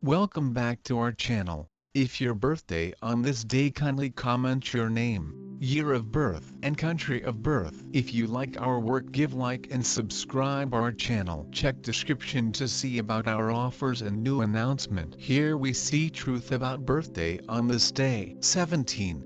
Welcome back to our channel. If your birthday on this day, kindly comment your name, year of birth and country of birth. If you like our work, give like and subscribe our channel. Check description to see about our offers and new announcement. Here we see truth about birthday on this day. 17.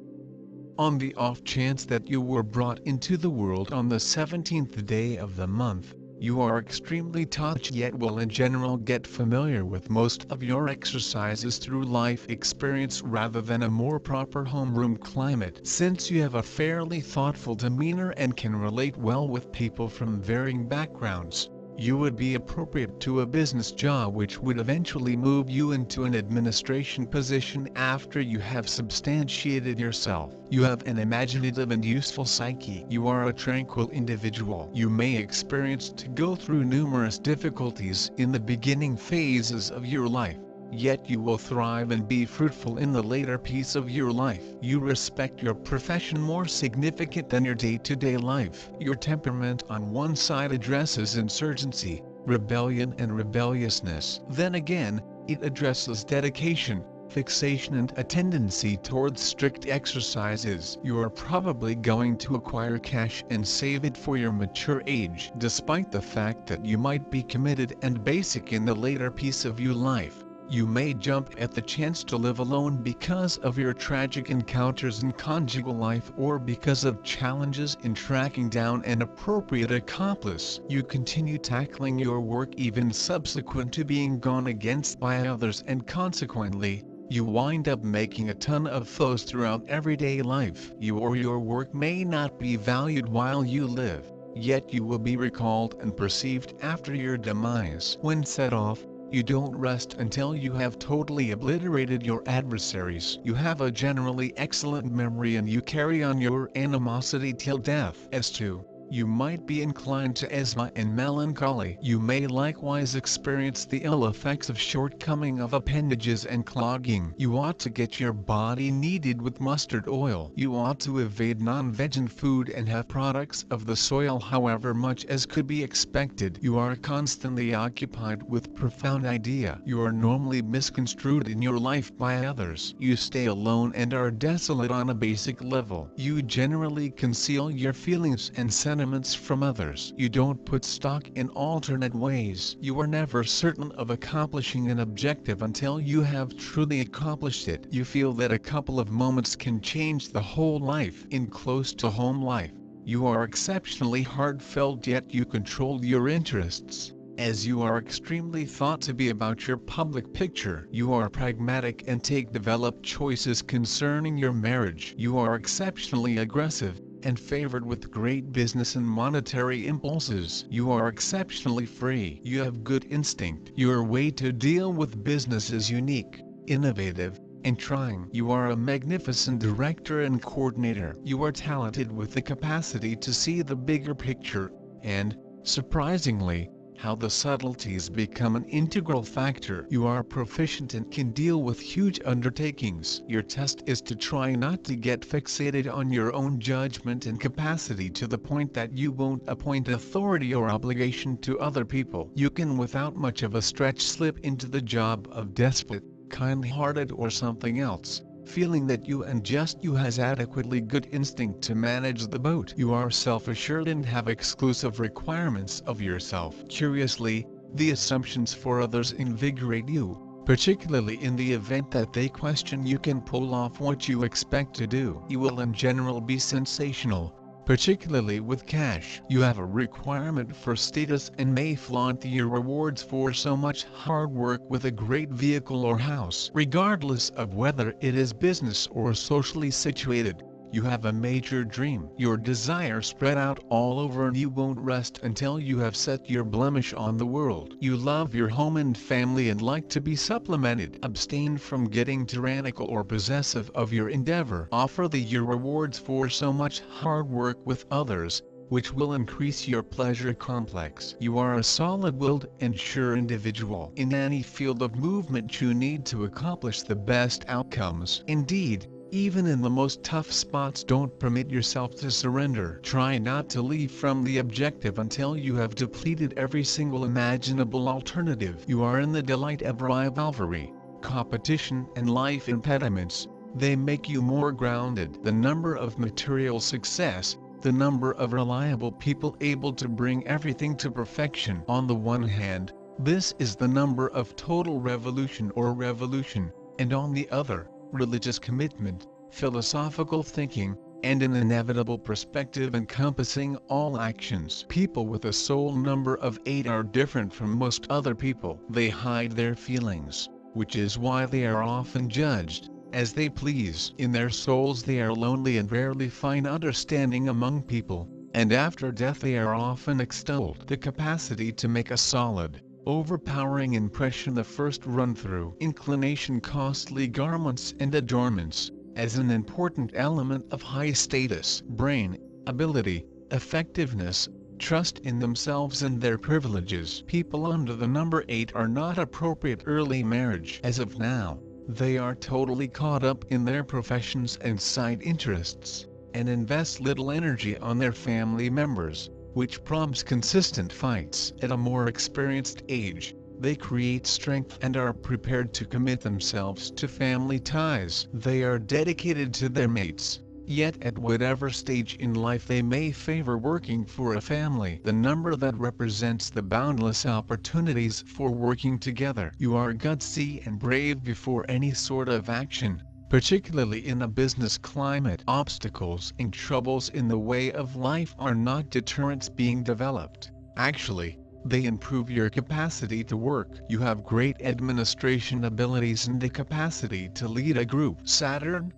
On the off chance that you were brought into the world on the 17th day of the month, you are extremely touched yet will in general get familiar with most of your exercises through life experience rather than a more proper homeroom climate. Since you have a fairly thoughtful demeanor and can relate well with people from varying backgrounds, you would be appropriate to a business job which would eventually move you into an administration position after you have substantiated yourself. You have an imaginative and useful psyche. You are a tranquil individual. You may experience to go through numerous difficulties in the beginning phases of your life, yet you will thrive and be fruitful in the later piece of your life. You respect your profession more significant than your day-to-day life. Your temperament on one side addresses insurgency, rebellion and rebelliousness. Then again, it addresses dedication, fixation and a tendency towards strict exercises. You are probably going to acquire cash and save it for your mature age. Despite the fact that you might be committed and basic in the later piece of your life, you may jump at the chance to live alone because of your tragic encounters in conjugal life or because of challenges in tracking down an appropriate accomplice. You continue tackling your work even subsequent to being gone against by others, and consequently, you wind up making a ton of foes throughout everyday life. You or your work may not be valued while you live, yet you will be recalled and perceived after your demise. When set off, you don't rest until you have totally obliterated your adversaries. You have a generally excellent memory and you carry on your animosity till death. As to, you might be inclined to asthma and melancholy. You may likewise experience the ill effects of shortcoming of appendages and clogging. You ought to get your body kneaded with mustard oil. You ought to evade non-vegan food and have products of the soil however much as could be expected. You are constantly occupied with profound idea. You are normally misconstrued in your life by others. You stay alone and are desolate on a basic level. You generally conceal your feelings and sentiments from others. You don't put stock in alternate ways. You are never certain of accomplishing an objective until you have truly accomplished it. You feel that a couple of moments can change the whole life. In close to home life, you are exceptionally heartfelt yet you control your interests, as you are extremely thought to be about your public picture. You are pragmatic and take developed choices concerning your marriage. You are exceptionally aggressive and favored with great business and monetary impulses. You are exceptionally free. You have good instinct. Your way to deal with business is unique, innovative, and trying. You are a magnificent director and coordinator. You are talented with the capacity to see the bigger picture, and, surprisingly, how the subtleties become an integral factor. You are proficient and can deal with huge undertakings. Your test is to try not to get fixated on your own judgment and capacity to the point that you won't appoint authority or obligation to other people. You can without much of a stretch slip into the job of despot, kind-hearted or something else, feeling that you and just you has adequately good instinct to manage the boat. You are self-assured and have exclusive requirements of yourself. Curiously, the assumptions for others invigorate you, particularly in the event that they question you can pull off what you expect to do. You will in general be sensational, particularly with cash. You have a requirement for status and may flaunt your rewards for so much hard work with a great vehicle or house. Regardless of whether it is business or socially situated, you have a major dream. Your desire spread out all over and you won't rest until you have set your blemish on the world. You love your home and family and like to be supplemented. Abstain from getting tyrannical or possessive of your endeavor. Offer your rewards for so much hard work with others, which will increase your pleasure complex. You are a solid-willed and sure individual. In any field of movement you need to accomplish the best outcomes. Indeed, even in the most tough spots, don't permit yourself to surrender. Try not to leave from the objective until you have depleted every single imaginable alternative. You are in the delight of rivalry, competition and life impediments. They make you more grounded. The number of material success, the number of reliable people able to bring everything to perfection. On the one hand, this is the number of total revolution or revolution, and on the other, religious commitment, philosophical thinking, and an inevitable perspective encompassing all actions. People with a soul number of 8 are different from most other people. They hide their feelings, which is why they are often judged as they please. In their souls they are lonely and rarely find understanding among people, and after death they are often extolled. The capacity to make a solid, overpowering impression the first run-through. Inclination, costly garments and adornments, as an important element of high status. Brain, ability, effectiveness, trust in themselves and their privileges. People under the number 8 are not appropriate early marriage. As of now, they are totally caught up in their professions and side interests, and invest little energy on their family members, which prompts consistent fights. At a more experienced age, they create strength and are prepared to commit themselves to family ties. They are dedicated to their mates, yet at whatever stage in life they may favor working for a family. The number that represents the boundless opportunities for working together. You are gutsy and brave before any sort of action, particularly in a business climate. Obstacles and troubles in the way of life are not deterrents being developed. Actually, they improve your capacity to work. You have great administration abilities and the capacity to lead a group. Saturn.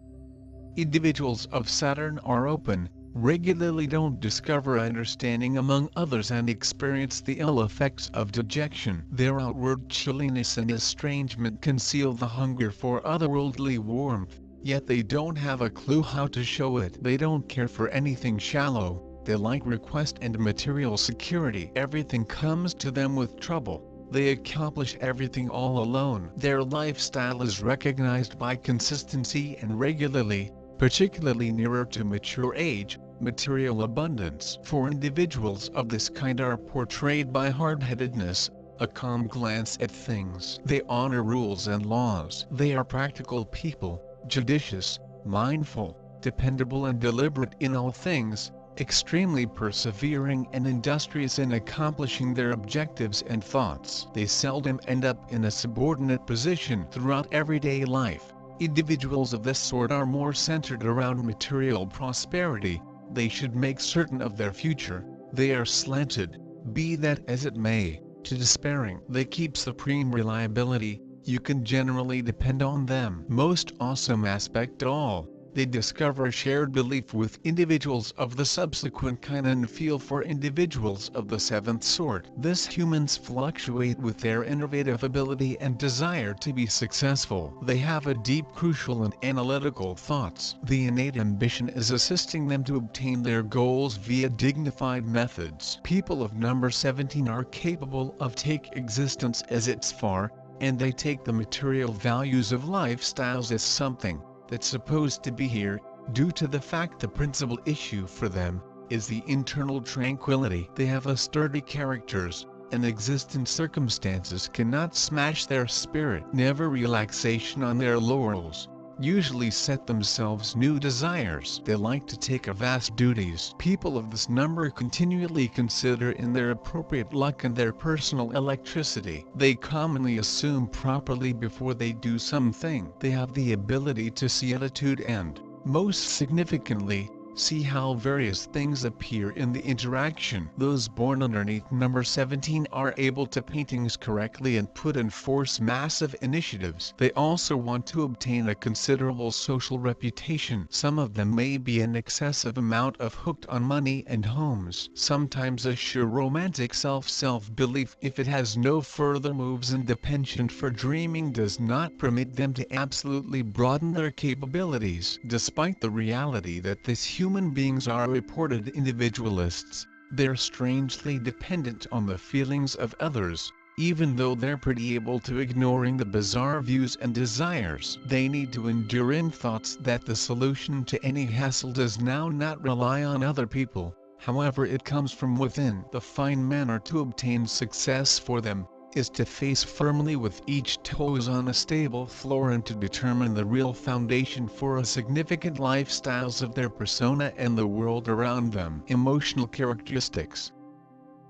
Individuals of Saturn are open, regularly don't discover understanding among others and experience the ill effects of dejection. Their outward chilliness and estrangement conceal the hunger for otherworldly warmth, yet they don't have a clue how to show it. They don't care for anything shallow. They like request and material security. Everything comes to them with trouble. They accomplish everything all alone. Their lifestyle is recognized by consistency and regularly, particularly nearer to mature age, material abundance. For individuals of this kind are portrayed by hard-headedness, a calm glance at things. They honor rules and laws. They are practical people, judicious, mindful, dependable and deliberate in all things, extremely persevering and industrious in accomplishing their objectives and thoughts. They seldom end up in a subordinate position throughout everyday life. Individuals of this sort are more centered around material prosperity. They should make certain of their future. They are slanted, be that as it may, to despairing. They keep supreme reliability. You can generally depend on them. Most awesome aspect of all, they discover a shared belief with individuals of the subsequent kind and feel for individuals of the seventh sort. These humans fluctuate with their innovative ability and desire to be successful. They have a deep, crucial and analytical thoughts. The innate ambition is assisting them to obtain their goals via dignified methods. People of number 17 are capable of take existence as its far, and they take the material values of lifestyles as something that's supposed to be here, due to the fact the principal issue for them is the internal tranquility. They have a sturdy characters, and existing circumstances cannot smash their spirit. Never relaxation on their laurels. Usually set themselves new desires. They like to take a vast duties. People of this number continually consider in their appropriate luck and their personal electricity. They commonly assume properly before they do something. They have the ability to see attitude and, most significantly, see how various things appear in the interaction. Those born underneath number 17 are able to paint things correctly and put in force massive initiatives. They also want to obtain a considerable social reputation. Some of them may be an excessive amount of hooked on money and homes. Sometimes a sure romantic self-belief, if it has no further moves, and the penchant for dreaming does not permit them to absolutely broaden their capabilities. Despite the reality that this human beings are reported individualists, they're strangely dependent on the feelings of others, even though they're pretty able to ignoring the bizarre views and desires. They need to endure in thoughts that the solution to any hassle does now not rely on other people, however it comes from within. The fine manner to obtain success for them is to face firmly with each toes on a stable floor and to determine the real foundation for a significant lifestyles of their persona and the world around them. Emotional characteristics.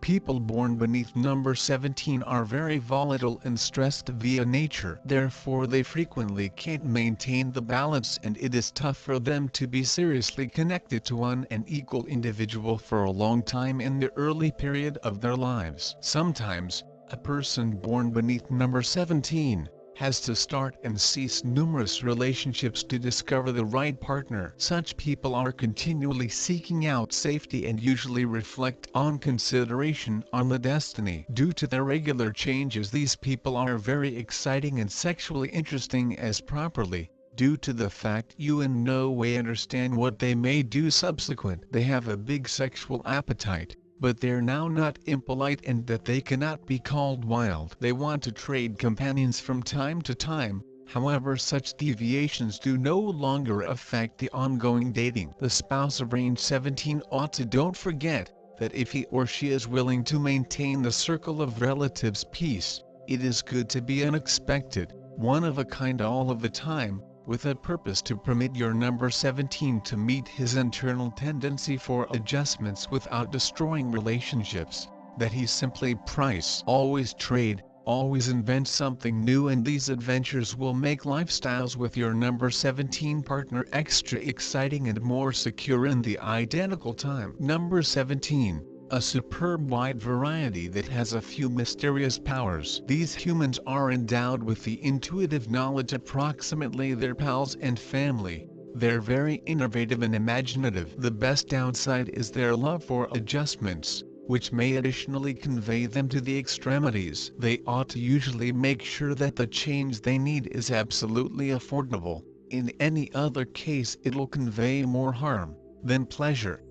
People born beneath number 17 are very volatile and stressed via nature. Therefore they frequently can't maintain the balance, and it is tough for them to be seriously connected to one and equal individual for a long time in the early period of their lives. Sometimes, a person born beneath number 17 has to start and cease numerous relationships to discover the right partner. Such people are continually seeking out safety and usually reflect on consideration on the destiny. Due to their regular changes, these people are very exciting and sexually interesting as properly. Due to the fact you in no way understand what they may do subsequent. They have a big sexual appetite, but they're now not impolite and that they cannot be called wild. They want to trade companions from time to time, however such deviations do no longer affect the ongoing dating. The spouse of range 17 ought to don't forget that if he or she is willing to maintain the circle of relatives peace, it is good to be unexpected, one of a kind all of the time, with a purpose to permit your number 17 to meet his internal tendency for adjustments without destroying relationships, that he simply price. Always trade, always invent something new, and these adventures will make lifestyles with your number 17 partner extra exciting and more secure in the identical time. Number 17. A superb wide variety that has a few mysterious powers. These humans are endowed with the intuitive knowledge approximately their pals and family. They're very innovative and imaginative. The best downside is their love for adjustments, which may additionally convey them to the extremities. They ought to usually make sure that the change they need is absolutely affordable. In any other case, it'll convey more harm than pleasure.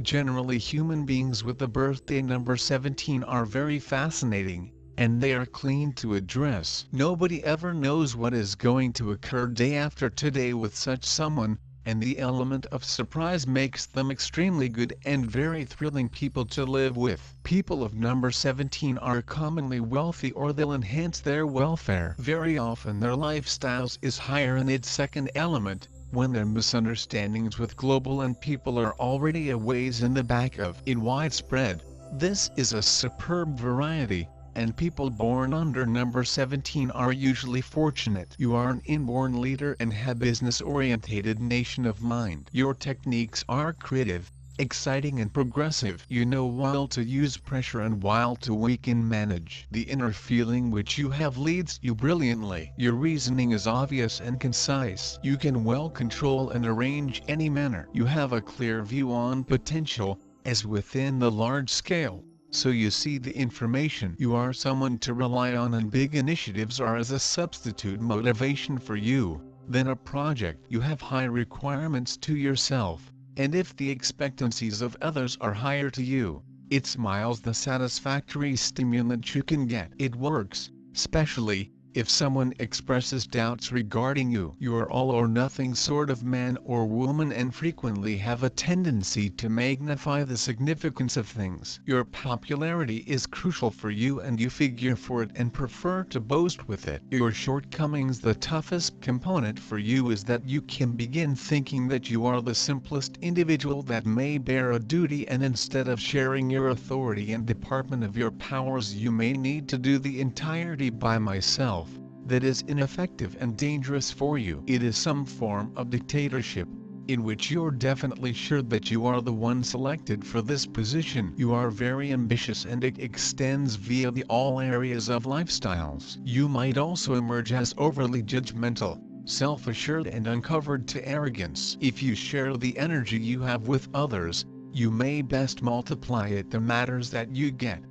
Generally, human beings with the birthday number 17 are very fascinating, and they are clean to address. Nobody ever knows what is going to occur day after today with such someone, and the element of surprise makes them extremely good and very thrilling people to live with. People of number 17 are commonly wealthy, or they'll enhance their welfare. Very often their lifestyles is higher in its second element, when their misunderstandings with global and people are already a ways in the back of it widespread. This is a superb variety, and people born under number 17 are usually fortunate. You are an inborn leader and have business-orientated nation of mind. Your techniques are creative, exciting and progressive. You know while to use pressure and while to weaken manage. The inner feeling which you have leads you brilliantly. Your reasoning is obvious and concise. You can well control and arrange any manner. You have a clear view on potential, as within the large scale, so you see the information. You are someone to rely on, and big initiatives are as a substitute motivation for you than a project. You have high requirements to yourself, and if the expectancies of others are higher to you, it smiles the satisfactory stimulant you can get. It works, especially if someone expresses doubts regarding you. You are all or nothing sort of man or woman and frequently have a tendency to magnify the significance of things. Your popularity is crucial for you and you figure for it and prefer to boast with it. Your shortcomings. The toughest component for you is that you can begin thinking that you are the simplest individual that may bear a duty, and instead of sharing your authority and department of your powers, you may need to do the entirety by myself. That is ineffective and dangerous for you. It is some form of dictatorship, in which you're definitely sure that you are the one selected for this position. You are very ambitious and it extends via all areas of lifestyles. You might also emerge as overly judgmental, self-assured and uncovered to arrogance. If you share the energy you have with others, you may best multiply it. The matters that you get